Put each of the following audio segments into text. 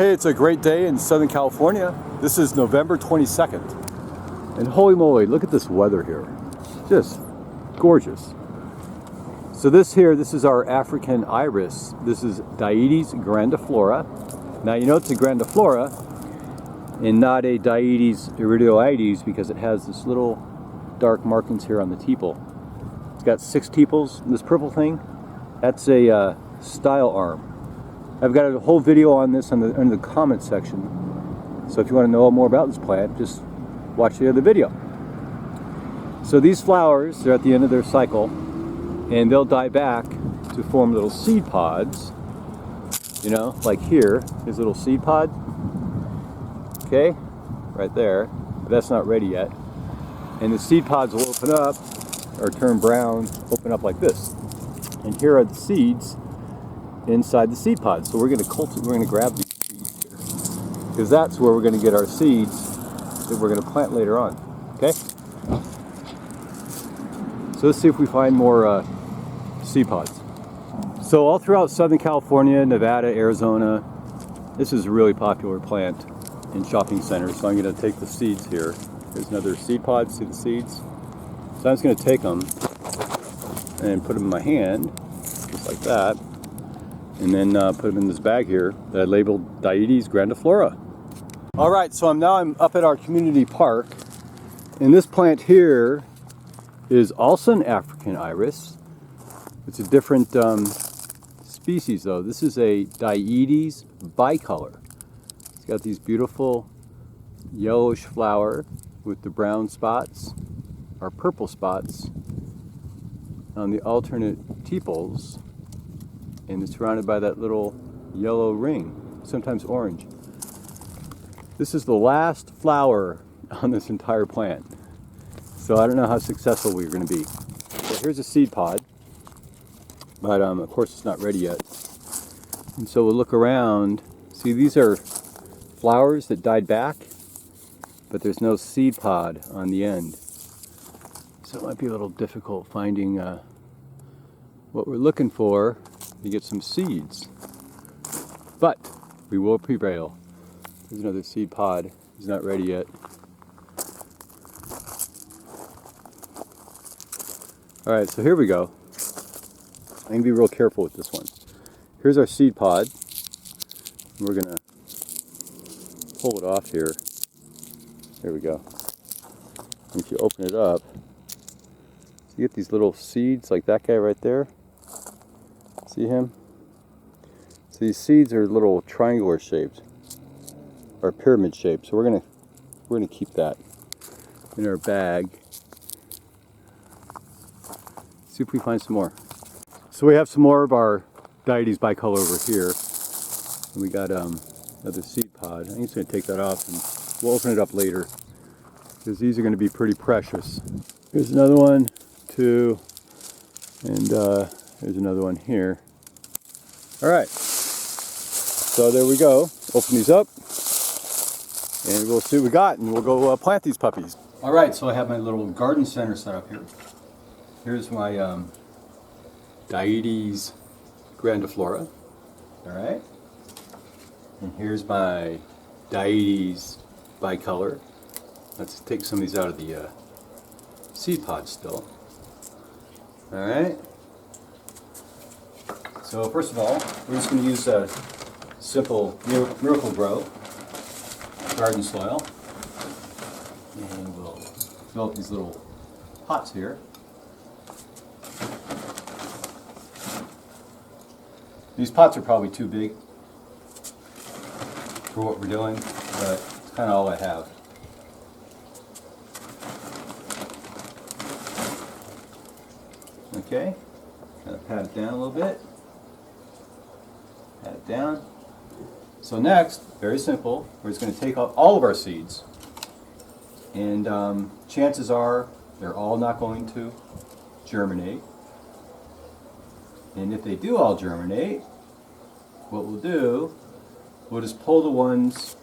Hey, it's a great day in Southern California. This is November 22nd. And holy moly, look at this weather here. Just gorgeous. So this is our African iris. This is Dietes grandiflora. Now you know it's a grandiflora and not a Dietes iridoides because it has this little dark markings here on the tepal. It's got 6 tepals. This purple thing, that's a style arm. I've got a whole video on this in the comment section. So if you want to know more about this plant, just watch the other video. So these flowers, they're at the end of their cycle, and they'll die back to form little seed pods. You know, like here, here's a little seed pod. Okay, right there. But that's not ready yet. And the seed pods will open up, or turn brown, open up like this. And here are the seeds inside the seed pod. So we're going to grab these seeds here, because that's where we're going to get our seeds that we're going to plant later on. Okay? So let's see if we find more seed pods. So all throughout Southern California, Nevada, Arizona, this is a really popular plant in shopping centers. So I'm going to take the seeds here. There's another seed pod. See the seeds? So I'm just going to take them and put them in my hand, just like that. And then put them in this bag here that I labeled Dietes grandiflora. All right, so I'm up at our community park, and this plant here is also an African iris. It's a different species though. This is a Dietes bicolor. It's got these beautiful yellowish flower with the brown spots or purple spots on the alternate tepals. And it's surrounded by that little yellow ring, sometimes orange. This is the last flower on this entire plant. So I don't know how successful we're going to be. So here's a seed pod, but of course it's not ready yet. And so we'll look around. See, these are flowers that died back, but there's no seed pod on the end. So it might be a little difficult finding what we're looking for to get some seeds, but we will prevail. There's another seed pod. He's not ready yet. All right, so here we go. I'm gonna be real careful with this one. Here's our seed pod. We're gonna pull it off here. There we go. And if you open it up, you get these little seeds like that guy right there. See him? So these seeds are little triangular shaped, or pyramid shaped. So we're gonna keep that in our bag. See if we find some more. So we have some more of our Dietes bicolor over here. And we got another seed pod. I'm just gonna take that off and we'll open it up later, because these are gonna be pretty precious. Here's another one, 2, and there's another one here. All right, so there we go. Open these up, and we'll see what we got, and we'll go plant these puppies. All right, so I have my little garden center set up here. Here's my Dietes grandiflora. All right, and here's my Dietes bicolor. Let's take some of these out of the seed pod still. All right. So first of all, we're just going to use a simple Miracle Grow garden soil, and we'll fill up these little pots here. These pots are probably too big for what we're doing, but it's kind of all I have. Okay, kind of pat it down a little bit. Pat it down. So next, very simple, we're just going to take out all of our seeds, and chances are they're all not going to germinate. And if they do all germinate, what we'll do, we'll just pull the ones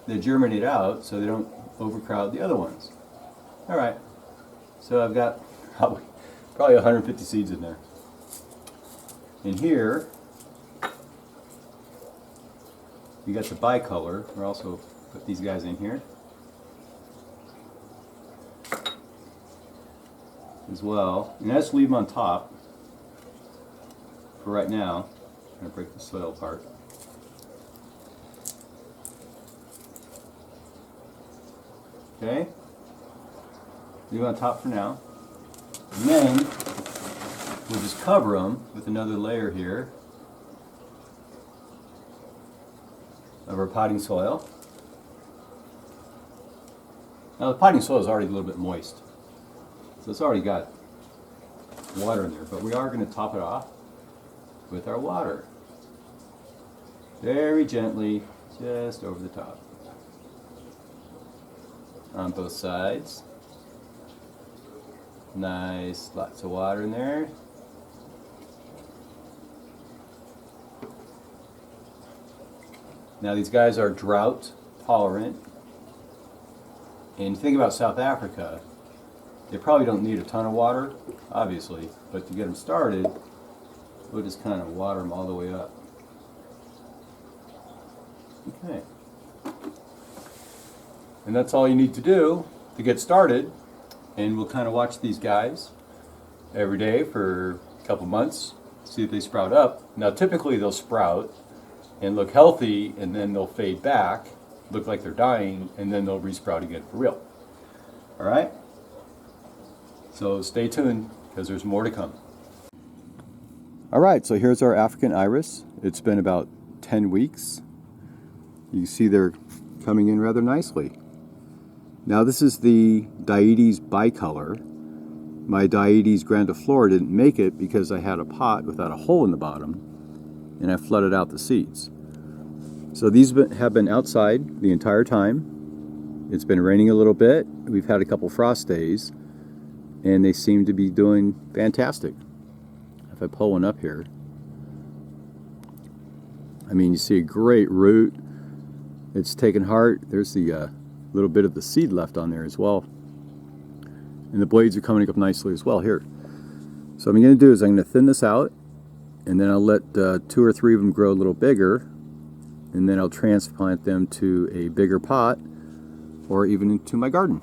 that germinate out so they don't overcrowd the other ones. All right, so I've got probably 150 seeds in there. And here You got the bicolor. We'll also put these guys in here as well. And I just leave them on top for right now. I'm going to break the soil apart. Okay, leave it on top for now. And then we'll just cover them with another layer here of our potting soil. Now the potting soil is already a little bit moist, so it's already got water in there, but we are going to top it off with our water. Very gently, just over the top. On both sides. Nice, lots of water in there. Now these guys are drought tolerant. And think about South Africa, they probably don't need a ton of water, obviously, but to get them started, we'll just kind of water them all the way up. Okay. And that's all you need to do to get started. And we'll kind of watch these guys every day for a couple months, see if they sprout up. Now typically they'll sprout and look healthy, and then they'll fade back, look like they're dying, and then they'll resprout again for real. Alright? So stay tuned, because there's more to come. Alright, so here's our African iris. It's been about 10 weeks. You see they're coming in rather nicely. Now this is the Dietes bicolor. My Dietes grandiflora didn't make it because I had a pot without a hole in the bottom, and I flooded out the seeds. So these have been outside the entire time. It's been raining a little bit. We've had a couple frost days, and they seem to be doing fantastic. If I pull one up here, I mean, you see a great root. It's taken heart. There's the little bit of the seed left on there as well, and the blades are coming up nicely as well here. So what I'm going to do is I'm going to thin this out, and then I'll let 2 or 3 of them grow a little bigger, and then I'll transplant them to a bigger pot or even into my garden.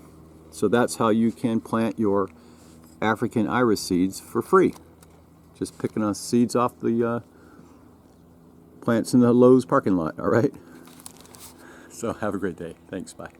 So that's how you can plant your African iris seeds for free, just picking seeds off the plants in the Lowe's parking lot. All right, so have a great day. Thanks. Bye.